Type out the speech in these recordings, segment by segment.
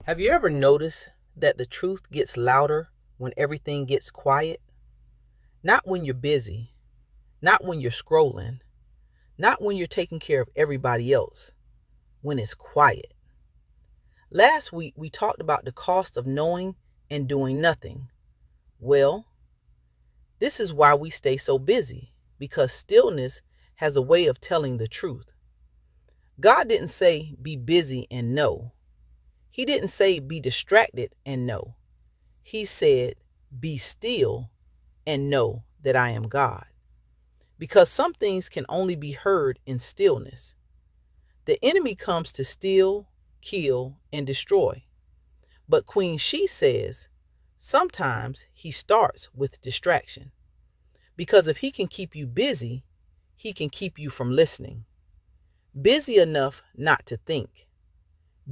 Have you ever noticed that the truth gets louder when everything gets quiet? Not when you're busy, not when you're scrolling, not when you're taking care of everybody else, when it's quiet. Last week, we talked about the cost of knowing and doing nothing. Well, this is why we stay so busy, because stillness has a way of telling the truth. God didn't say be busy and know. He didn't say be distracted and know. He said be still and know that I am God. Because some things can only be heard in stillness. The enemy comes to steal, kill, and destroy. But Queen She says sometimes he starts with distraction. Because if he can keep you busy, he can keep you from listening. Busy enough not to think.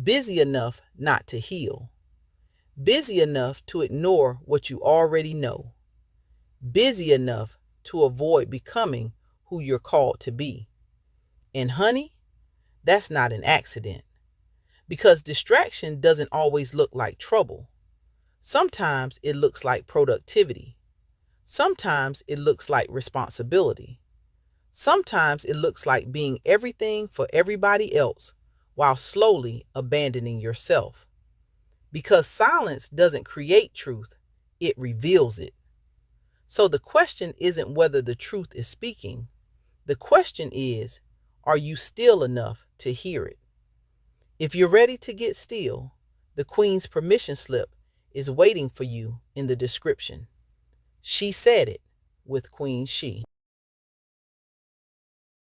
Busy enough not to heal. Busy enough to ignore what you already know. Busy enough to avoid becoming who you're called to be. And honey, that's not an accident. Because distraction doesn't always look like trouble. Sometimes it looks like productivity. Sometimes it looks like responsibility. Sometimes it looks like being everything for everybody else while slowly abandoning yourself. Because silence doesn't create truth, it reveals it. So the question isn't whether the truth is speaking. The question is, are you still enough to hear it? If you're ready to get still, the Queen's permission slip is waiting for you in the description. She said it with Queen She.